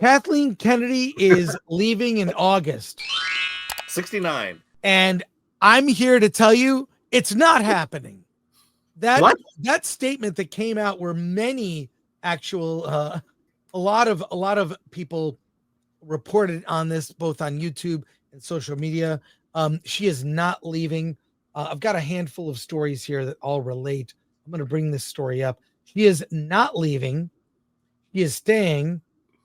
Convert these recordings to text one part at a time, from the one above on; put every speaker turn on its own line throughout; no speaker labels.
Kathleen Kennedy is leaving in August.
69.
And I'm here to tell you it's not happening. That statement that came out where many actual a lot of people reported on this both on YouTube and social media. She is not leaving. I've got a handful of stories here that all relate. I'm going to bring this story up. She is not leaving. She is staying.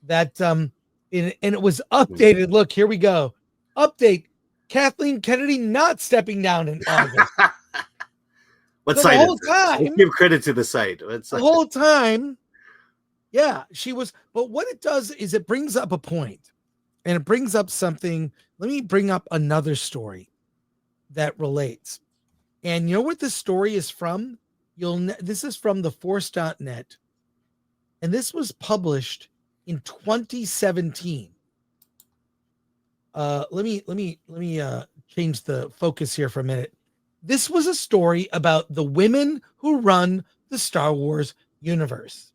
And it was updated. Look, here we go. Update. Kathleen Kennedy not stepping down in August.
What
so
site
the whole
is this?
time?
Let's give credit to the site.
The whole time, yeah, she was. But what it does is it brings up a point, and it brings up something. Let me bring up another story that relates. And you know what this story is from? This is from theforce.net, and this was published in 2017. Let me change the focus here for a minute. This was a story about the women who run the Star Wars universe.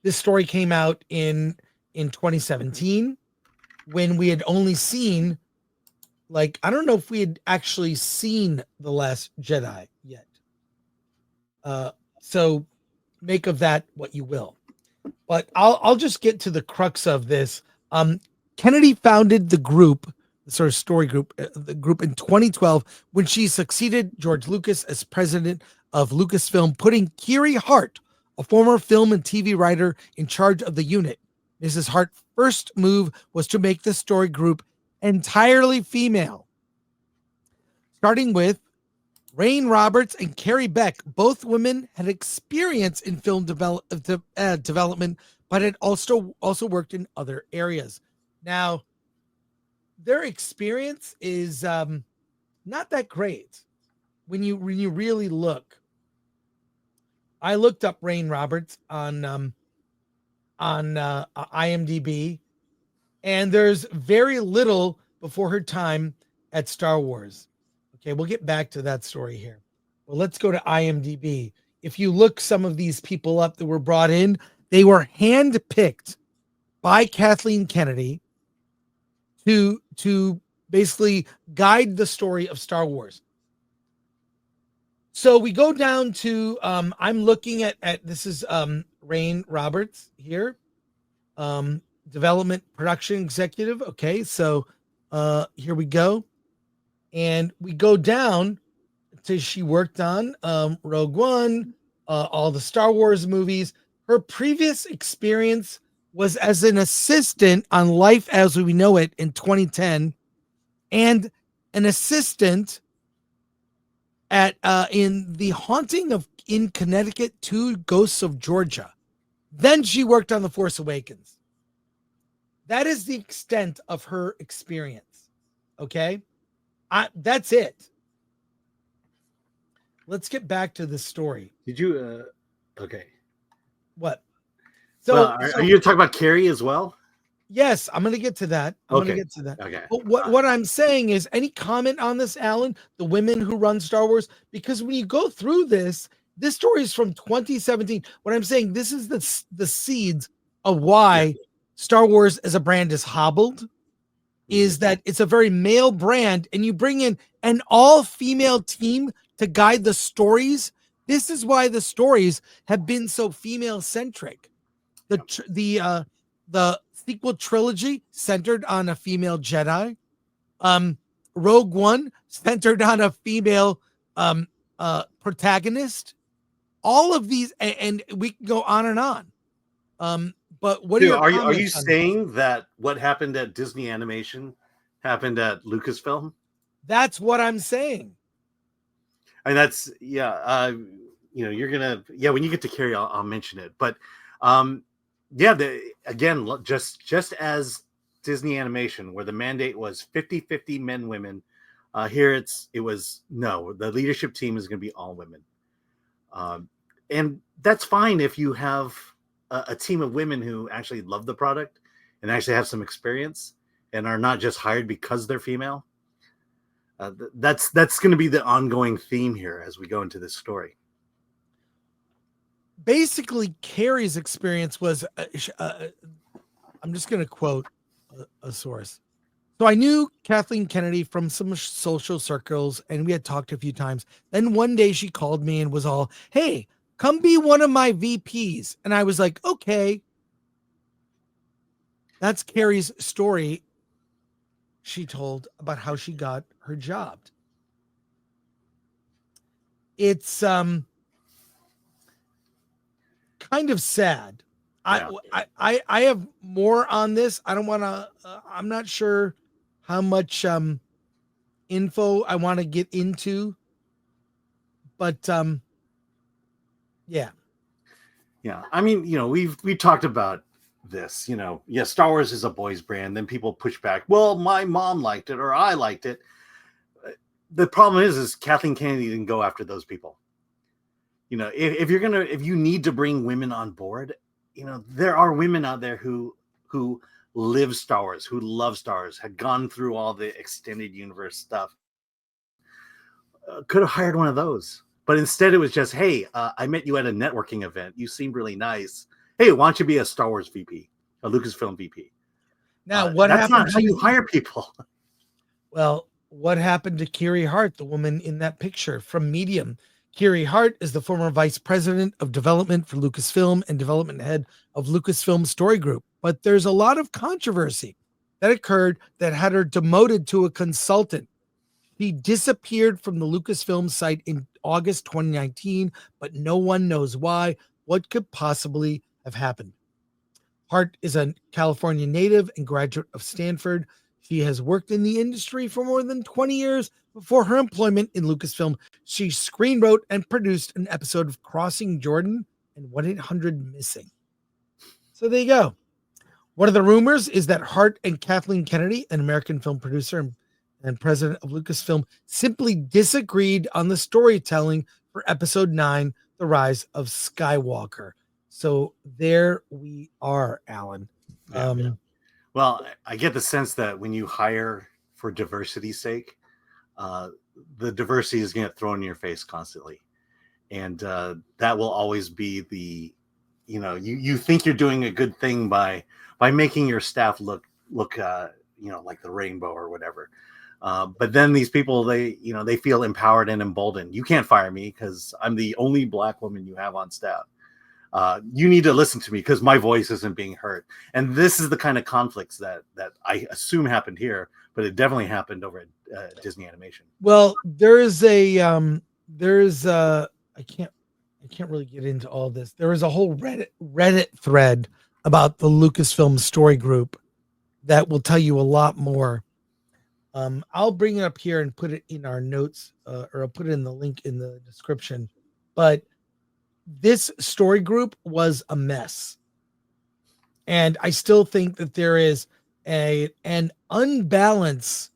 This story came out in 2017 when we had only seen, like, I don't know if we had actually seen The Last Jedi yet. So make of that what you will. But I'll just get to the crux of this. Kennedy founded the group, the sort of story group, the group in 2012 when she succeeded George Lucas as president of Lucasfilm, putting Kiri Hart, a former film and TV writer, in charge of the unit. Mrs. Hart's first move was to make the story group entirely female, starting with Rain Roberts and Carrie Beck. Both women had experience in film development, but had also worked in other areas. Now, their experience is not that great when you really look. I looked up Rain Roberts on IMDb, and there's very little before her time at Star Wars. Okay, we'll get back to that story here. Well, let's go to IMDb. If you look some of these people up that were brought in, they were handpicked by Kathleen Kennedy to basically guide the story of Star Wars. So we go down to I'm looking at this is Rain Roberts here, development production executive. Okay, so here we go, and we go down to she worked on Rogue One, all the Star Wars movies. Her previous experience was as an assistant on Life as We Know It in 2010, and an assistant at in The Haunting of in Connecticut 2 Ghosts of Georgia. Then she worked on The Force Awakens. That is the extent of her experience. Okay? That's it. Let's get back to the story.
Did you okay.
What?
So, are you talking about Carrie as well?
Yes, I'm going to get to that.
Okay.
But what I'm saying is, any comment on this, Alan? The women who run Star Wars? Because when you go through this story is from 2017. What I'm saying, this is the seeds of why Star Wars as a brand is hobbled, is that it's a very male brand, and you bring in an all-female team to guide the stories. This is why the stories have been so female-centric. The sequel trilogy centered on a female Jedi. Rogue One centered on a female protagonist. All of these, and we can go on and on. But what are
you saying that what happened at Disney Animation happened at Lucasfilm?
That's what I'm saying.
And that's you're gonna when you get to Carrie, I'll mention it. But again, just as Disney Animation, where the mandate was 50-50 men, women, here it was no. The leadership team is going to be all women, and that's fine if you have a team of women who actually love the product and actually have some experience and are not just hired because they're female. That's going to be the ongoing theme here as we go into this story.
Basically, Carrie's experience was I'm just going to quote a source. So I knew Kathleen Kennedy from some social circles, and we had talked a few times. Then one day she called me and was all, "Hey, come be one of my VPs." And I was like, "Okay." That's Carrie's story. She told about how she got her job. It's kind of sad.
Yeah.
I have more on this. I don't want to. I'm not sure how much info I want to get into, but yeah.
Yeah. I mean, we talked about this, yeah, Star Wars is a boys brand. Then people push back. Well, my mom liked it or I liked it. The problem is Kathleen Kennedy didn't go after those people. If you need to bring women on board, there are women out there who live Star Wars, who love Star Wars, had gone through all the extended universe stuff. Could have hired one of those, but instead it was just, hey, I met you at a networking event. You seemed really nice. Hey, why don't you be a Star Wars VP, a Lucasfilm VP?
Now, what
that's
happened
not how you hire people.
Well, what happened to Kiri Hart, the woman in that picture from Medium? Kiri Hart is the former vice president of development for Lucasfilm and development head of Lucasfilm Story Group. But there's a lot of controversy that occurred that had her demoted to a consultant. She disappeared from the Lucasfilm site in August 2019, but no one knows why. What could possibly have happened? Hart is a California native and graduate of Stanford. She has worked in the industry for more than 20 years. Before her employment in Lucasfilm, she screenwrote and produced an episode of Crossing Jordan and 1-800-Missing. So there you go. One of the rumors is that Hart and Kathleen Kennedy, an American film producer and president of Lucasfilm, simply disagreed on the storytelling for episode 9, The Rise of Skywalker. So there we are, Alan.
Yeah. Well, I get the sense that when you hire for diversity's sake, the diversity is going to throw in your face constantly. And that will always be the, you think you're doing a good thing by making your staff look like the rainbow or whatever. But then these people, they feel empowered and emboldened. You can't fire me because I'm the only Black woman you have on staff. You need to listen to me because my voice isn't being heard. And this is the kind of conflicts that I assume happened here, but it definitely happened over at Disney Animation.
Well, I can't really get into all this. There is a whole Reddit thread about the Lucasfilm Story Group that will tell you a lot more. I'll bring it up here and put it in our notes, or I'll put it in the link in the description. But this story group was a mess. And I still think that there is an unbalance.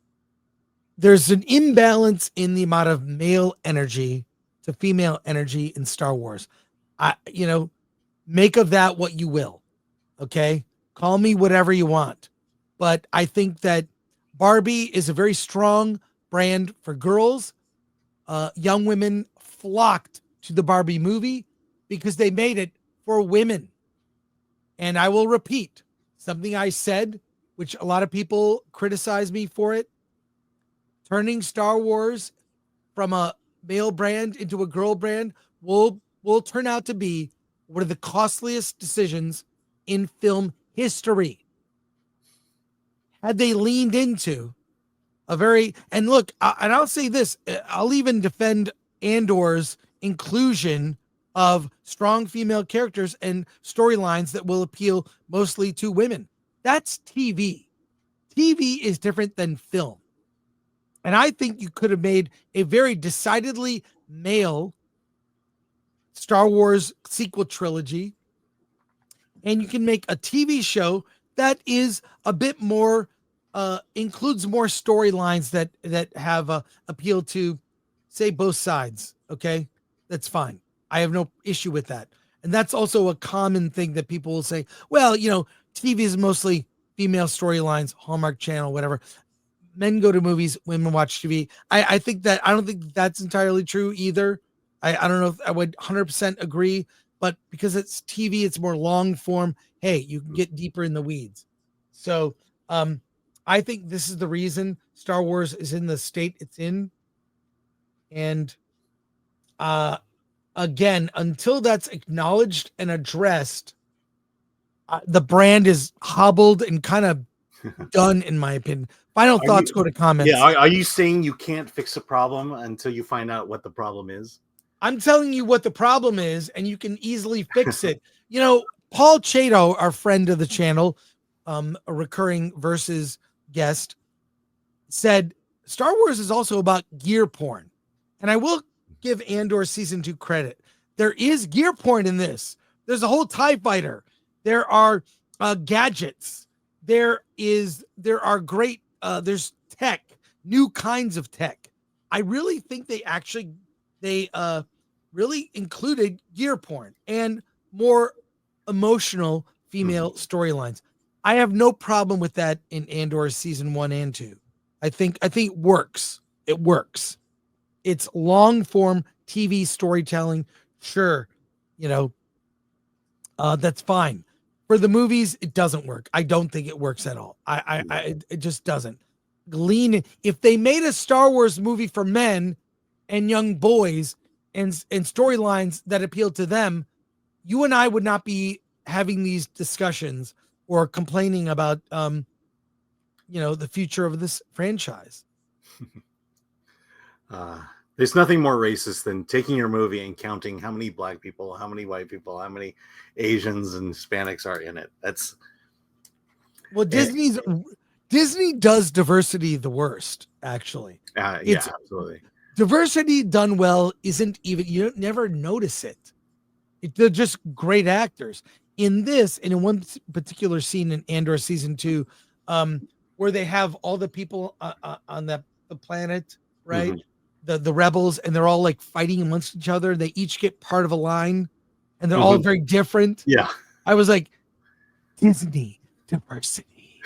There's an imbalance in the amount of male energy to female energy in Star Wars. Make of that what you will. Okay. Call me whatever you want. But I think that Barbie is a very strong brand for girls. Young women flocked to the Barbie movie because they made it for women. And I will repeat something I said, which a lot of people criticize me for it. Turning Star Wars from a male brand into a girl brand will turn out to be one of the costliest decisions in film history. Had they leaned into and look, and I'll say this, I'll even defend Andor's inclusion of strong female characters and storylines that will appeal mostly to women. That's TV. TV is different than film. And I think you could have made a very decidedly male Star Wars sequel trilogy, and you can make a TV show that is a bit more, includes more storylines that have appeal to, say, both sides. Okay, that's fine. I have no issue with that. And that's also a common thing that people will say, well, TV is mostly female storylines, Hallmark Channel, whatever. Men go to movies, women watch TV. I don't think that's entirely true either. I don't know if I would 100% agree, but because it's TV, it's more long form. Hey, you can get deeper in the weeds. So I think this is the reason Star Wars is in the state it's in. And again, until that's acknowledged and addressed, the brand is hobbled and kind of done, in my opinion. Final thoughts, go to comments.
Yeah, are you saying you can't fix a problem until you find out what the problem is?
I'm telling you what the problem is, and you can easily fix it. You know, Paul Chato, our friend of the channel, a recurring Versus guest, said Star Wars is also about gear porn. And I will give Andor season 2 credit. There is gear porn in this. There's a whole TIE fighter. There are gadgets. There are great there's tech, new kinds of tech. I really think they really included gear porn and more emotional female storylines. I have no problem with that in Andor season 1 and 2. I think it works. It works. It's long form TV storytelling. Sure, you know, that's fine. For the movies, it doesn't work. I don't think it works at all. It just doesn't. If they made a Star Wars movie for men and young boys and storylines that appeal to them, you and I would not be having these discussions or complaining about the future of this franchise.
There's nothing more racist than taking your movie and counting how many black people, how many white people, how many Asians and Hispanics are in it. That's
Disney does diversity the worst, actually.
Yeah, absolutely.
Diversity done well isn't even, you never notice it. They're just great actors. In this, and in one particular scene in Andor season 2, where they have all the people on the planet, right? Mm-hmm. The rebels, and they're all like fighting amongst each other. They each get part of a line, and they're all very different.
Yeah.
I was like, Disney diversity.